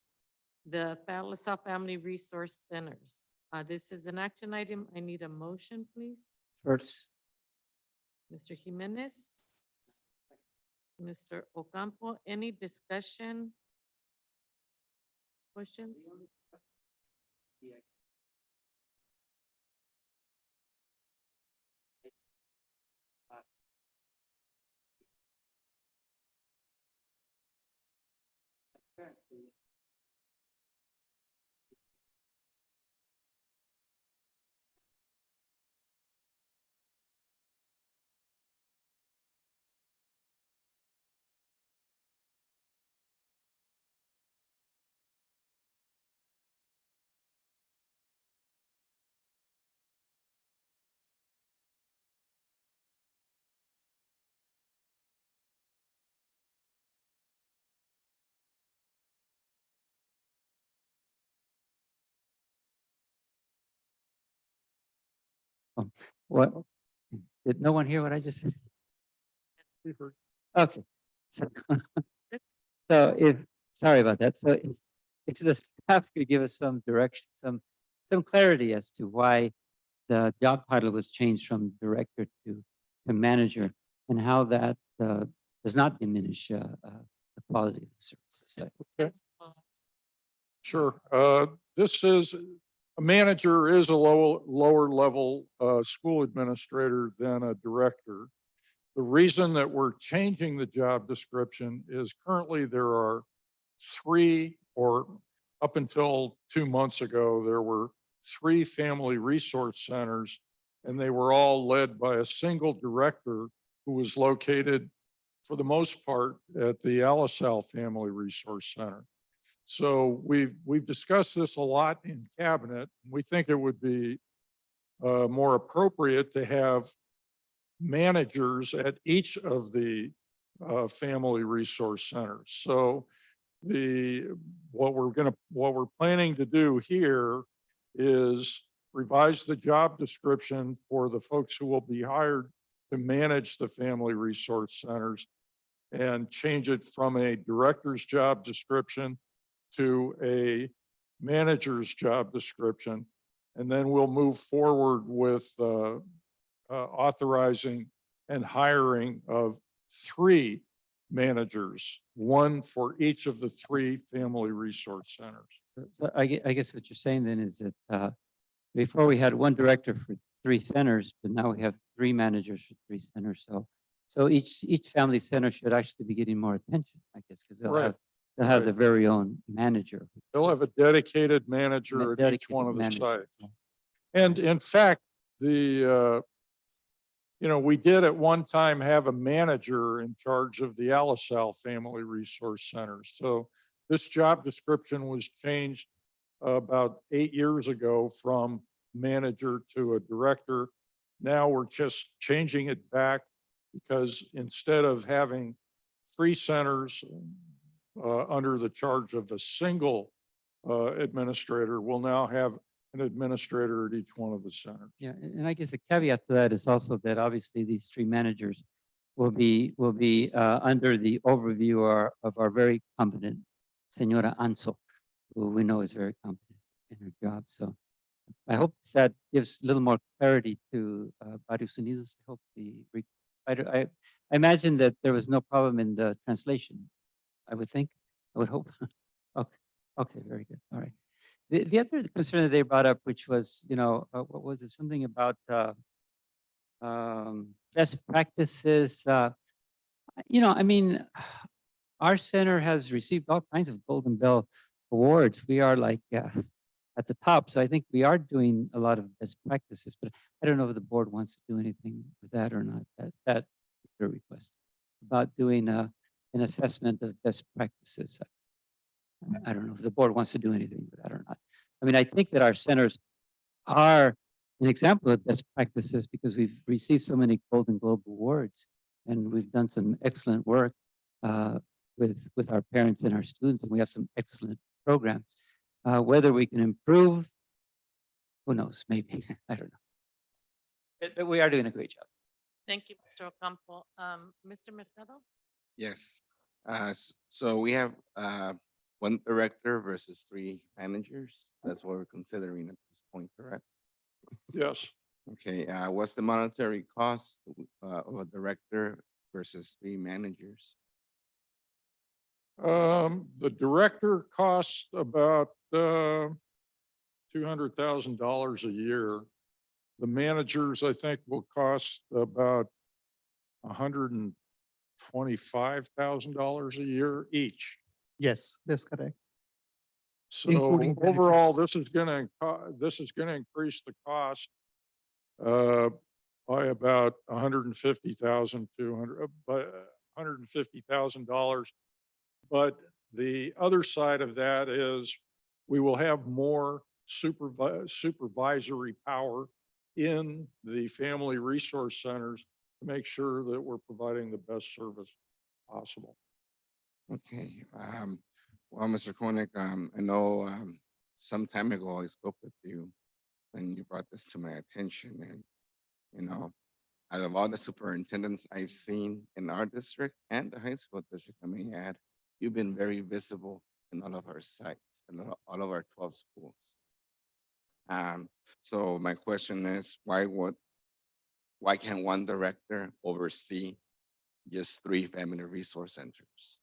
the Alisal Family Resource Centers. This is an action item. I need a motion, please. First. Mr. Jimenez. Mr. Ocampo, any discussion? Questions? What? Did no one hear what I just said? We heard. Okay. So, so sorry about that. So if the staff could give us some direction, some clarity as to why the job title was changed from director to manager and how that does not diminish the quality of the service. Okay. Sure. this is, a manager is a lower level school administrator than a director. The reason that we're changing the job description is currently there are three, or up until 2 months ago, there were three family resource centers, and they were all led by a single director who was located, for the most part, at the Alisal Family Resource Center. So we've discussed this a lot in cabinet. We think it would be more appropriate to have managers at each of the family resource centers. So what we're planning to do here is revise the job description for the folks who will be hired to manage the family resource centers, and change it from a director's job description to a manager's job description. And then we'll move forward with authorizing and hiring of 3 managers, one for each of the 3 family resource centers. So I guess what you're saying then is that before we had one director for 3 centers, but now we have 3 managers for 3 centers. So each family center should actually be getting more attention, I guess, because Right. they'll have Right. their very own manager. They'll have a dedicated manager at each dedicated one of the manager, sites. And in fact, we did at one time have a manager in charge of the Alisal Family Resource Centers. So this job description was changed about 8 years ago from manager to a director. Now we're just changing it back, because instead of having 3 centers under the charge of a single administrator, we'll now have an administrator at each one of the centers. Yeah, and I guess the caveat to that is also that obviously these 3 managers will be under the overview of our very competent Senora Anso, who we know is very competent in her job. So I hope that gives a little more clarity to Barrios Unidos. I hope I imagine that there was no problem in the translation. I would hope. Okay, very good. All right. The other concern that they brought up, which was, what was it? Something about best practices. I mean, our center has received all kinds of Golden Bell awards. We are like at the top. So I think we are doing a lot of best practices, but I don't know if the board wants to do anything with that or not. That your request about doing an assessment of best practices. I don't know if the board wants to do anything with that or not. I mean, I think that our centers are an example of best practices because we've received so many Golden Globe awards, and we've done some excellent work with our parents and our students, and we have some excellent programs. Whether we can improve, who knows? Maybe I don't know. But we are doing a great job. Thank you, Mr. Ocampo. Mr. Mercado? Yes. So we have 1 director versus 3 managers. That's what we're considering at this point, correct? Yes. Okay, what's the monetary cost of a director versus 3 managers? The director costs about $200,000 a year. The managers, I think, will cost about $125,000 a year each. Yes, that's correct. So Including overall, benefits. this is gonna increase the cost by about $150,000. But the other side of that is we will have more supervisory power in the family resource centers to make sure that we're providing the best service possible. Okay, well, Mr. Koenig, I know some time ago I spoke with you when you brought this to my attention, and out of all the superintendents I've seen in our district and the high school district, I may add, you've been very visible in all of our sites and all of our 12 schools. So my question is, why can't 1 director oversee just 3 family resource centers?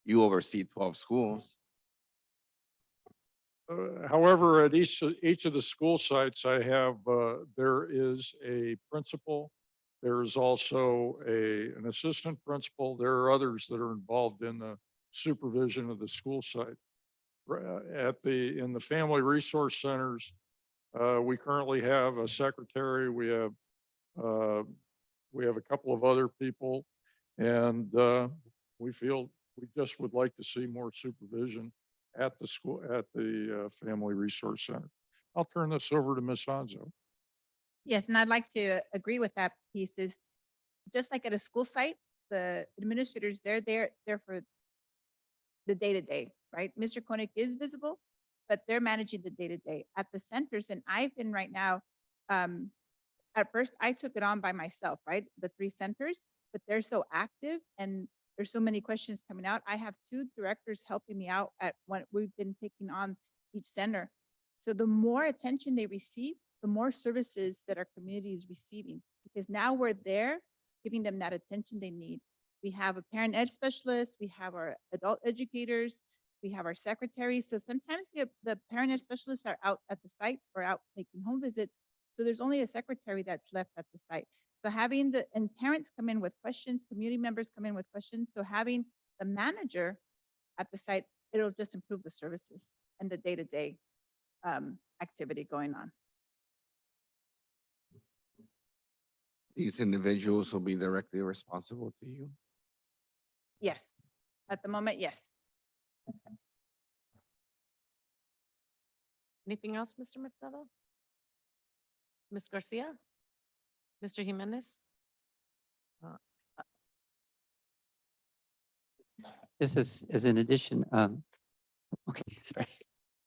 You oversee 12 schools. However, at each of the school sites, I have, there is a principal. There is also an assistant principal. There are others that are involved in the supervision of the school site. In the family resource centers, we currently have a secretary. Uh, we have a couple of other people, and we feel we just would like to see more supervision at the school, at the Family Resource Center. I'll turn this over to Ms. Hanzo. Yes, and I'd like to agree with that piece is just like at a school site, the administrators, they're there for the day-to-day, right? Mr. Koenig is visible, but they're managing the day-to-day at the centers. And I've been right now, at first I took it on by myself, right? The 3 centers, but they're so active and there's so many questions coming out. I have 2 directors helping me out at what we've been taking on each center. So the more attention they receive, the more services that our community is receiving, because now we're there giving them that attention they need. We have a parent ed specialist, we have our adult educators, we have our secretaries. So sometimes the parent ed specialists are out at the site or out making home visits. So there's only a secretary that's left at the site. So having and parents come in with questions, community members come in with questions. So having the manager at the site, it'll just improve the services and the day-to-day activity going on. These individuals will be directly responsible to you. Yes, at the moment, yes. Anything else, Mr. Mercado? Ms. Garcia? Mr. Jimenez? Just as an addition, okay, sorry,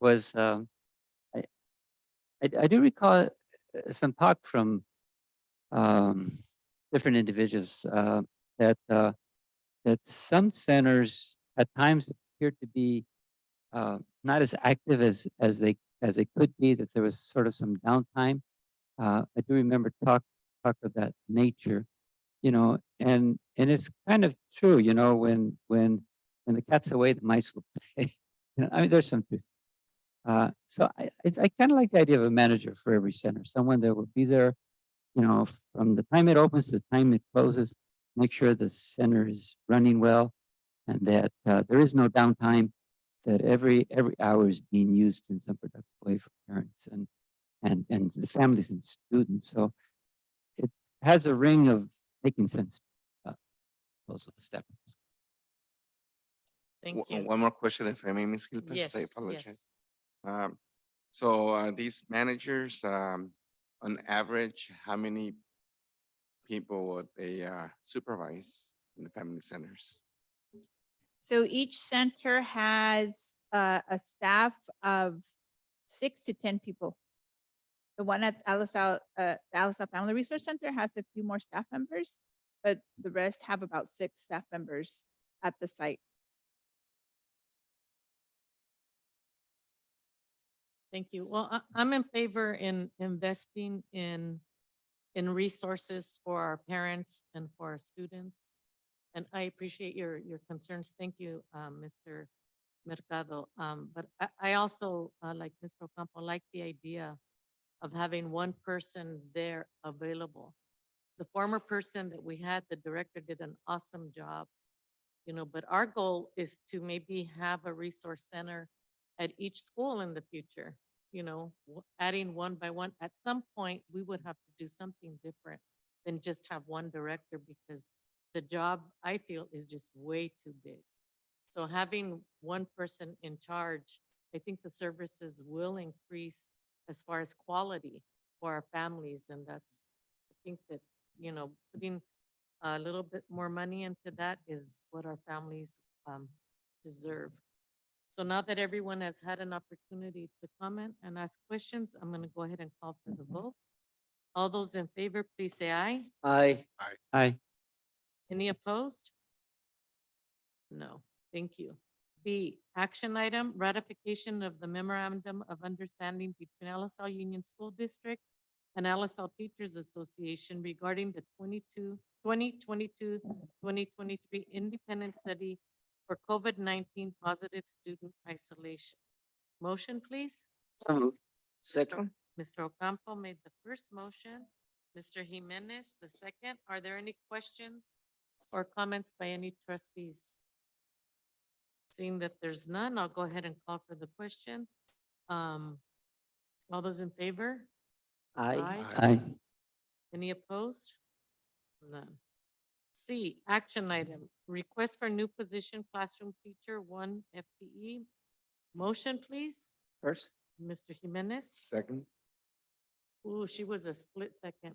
was, I do recall some talk from different individuals that some centers at times appear to be not as active as they could be, that there was sort of some downtime. I do remember talk of that nature, and it's kind of true, when the cat's away, the mice will play. I mean, there's some truth. So I kind of like the idea of a manager for every center, someone that will be there, from the time it opens to the time it closes, make sure the center is running well, and that there is no downtime, that every hour is being used in some productive way for parents and the families and students. So it has a ring of making sense. Those are the steps. Thank you. One more question, if I may, Ms. Gilpin. Yes, I yes. apologize. So these managers, on average, how many people would they supervise in the family centers? So each center has a staff of 6 to 10 people. The one at the Alisal Family Resource Center has a few more staff members, but the rest have about 6 staff members at the site. Thank you. Well, I'm in favor in investing in resources for our parents and for our students. And I appreciate your concerns. Thank you, Mr. Mercado. But I also, like Mr. Ocampo, like the idea of having one person there available. The former person that we had, the director, did an awesome job, but our goal is to maybe have a resource center at each school in the future, adding one by one. At some point, we would have to do something different than just have one director, because the job, I feel, is just way too big. So having one person in charge, I think the services will increase as far as quality for our families. And I think that, putting a little bit more money into that is what our families deserve. So now that everyone has had an opportunity to comment and ask questions, I'm going to go ahead and call for the vote. All those in favor, please say aye. Aye. Aye. Any opposed? No, thank you. B, action item, ratification of the memorandum of understanding between LaSalle Union School District and LaSalle Teachers Association regarding the 2022-2023 independent study for COVID-19 positive student isolation. Motion, please. So moved. Second. Mr. Ocampo made the first motion. Mr. Jimenez, the second. Are there any questions or comments by any trustees? Seeing that there's none, I'll go ahead and call for the question. All those in favor? Aye. Aye. Any opposed? None. C, action item, request for new position, classroom teacher, 1 FTE. Motion, please. First. Mr. Jimenez. Second. Ooh, she was a split second.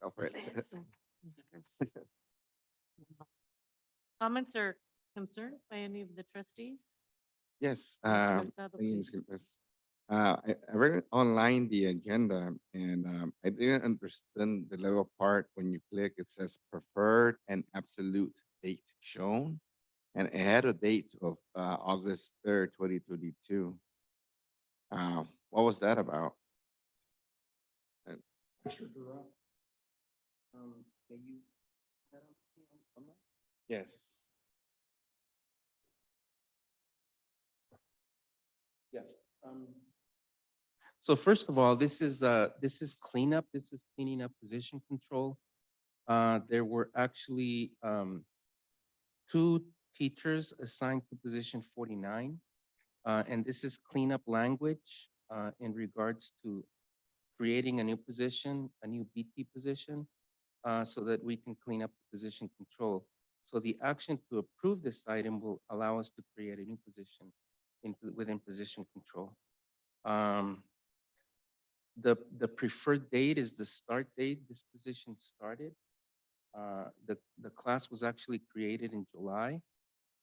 Go for it. Split second. Ms. Garcia. Comments or concerns by any of the trustees? Yes, Mr. Mercado, thank you, Ms. please. Gilbert. I read online the agenda and I didn't understand the little part when you click, it says preferred and absolute date shown. And it had a date of August 3rd, 2022. What was that about? Yes. Yeah. So first of all, this is cleanup. This is cleaning up position control. There were actually 2 teachers assigned to position 49. And this is cleanup language in regards to creating a new position, a new BT position, so that we can clean up the position control. So the action to approve this item will allow us to create a new position within position control. The preferred date is the start date this position started. The class was actually created in July.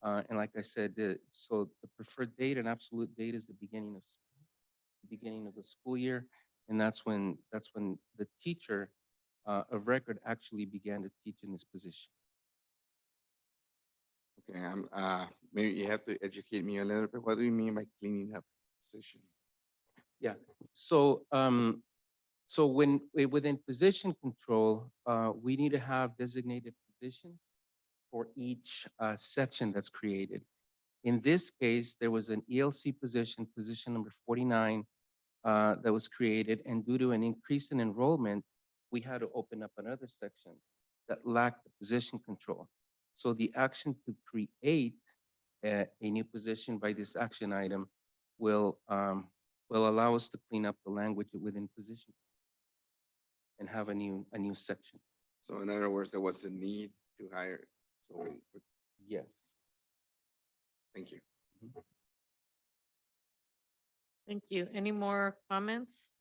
And like I said, so the preferred date and absolute date is the beginning of the school year. And that's when the teacher of record actually began to teach in this position. Okay, maybe you have to educate me a little bit. What do you mean by cleaning up position? Yeah, so within position control, we need to have designated positions for each section that's created. In this case, there was an ELC position, position number 49, that was created, and due to an increase in enrollment, we had to open up another section that lacked the position control. So the action to create a new position by this action item will allow us to clean up the language within position and have a new section. So in other words, there was a need to hire. So Yes. thank you. Thank you. Any more comments?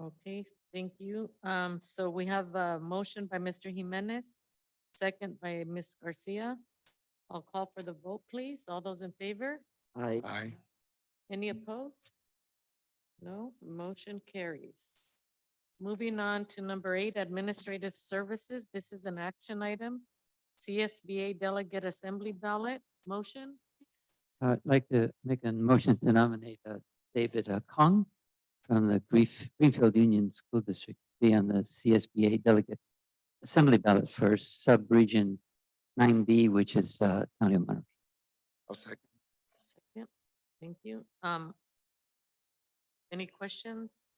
Okay, thank you. So we have a motion by Mr. Jimenez, second by Ms. Garcia. I'll call for the vote, please. All those in favor? Aye. Any opposed? No, motion carries. Moving on to number 8, administrative services. This is an action item. CSBA delegate assembly ballot. Motion, please. I'd like to make a motion to nominate David Kong from the Greenfield Union School District to be on the CSBA delegate assembly ballot for sub-region 9B, which is County of Monterey. I'll second. Second, thank you. Any questions?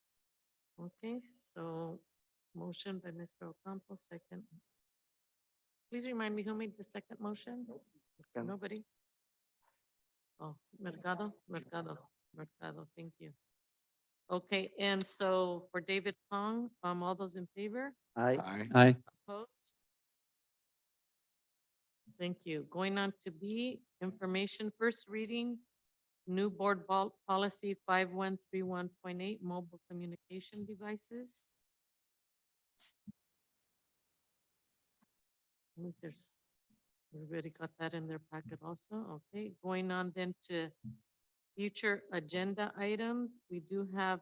Okay, so motion by Mr. Ocampo, second. Please remind me who made the second motion? Nobody? Oh, Mercado, thank you. Okay, and so for David Pong, all those in favor? Aye. Aye. Opposed? Thank you. Going on to B, information, first reading, new board policy 5131.8, mobile communication devices. I think everybody got that in their packet also. Okay, going on then to future agenda items. We do have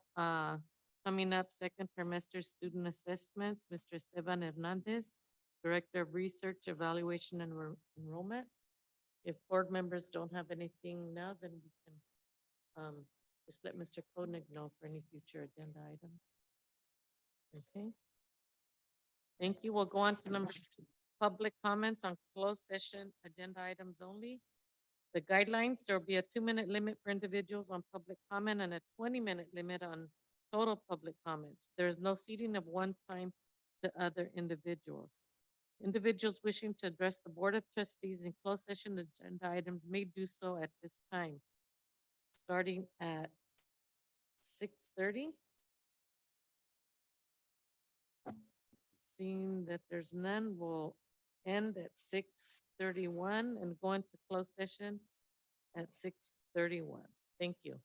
coming up second trimester student assessments, Mr. Esteban Hernandez, Director of Research, Evaluation and Enrollment. If board members don't have anything now, then we can just let Mr. Koenig know for any future agenda items. Okay. Thank you. We'll go on to number 2, public comments on closed session agenda items only. The guidelines, there will be a 2-minute limit for individuals on public comment and a 20-minute limit on total public comments. There is no ceding of one time to other individuals. Individuals wishing to address the Board of Trustees in closed session agenda items may do so at this time, starting at 6:30. Seeing that there's none, we'll end at 6:31 and go into closed session at 6:31. Thank you.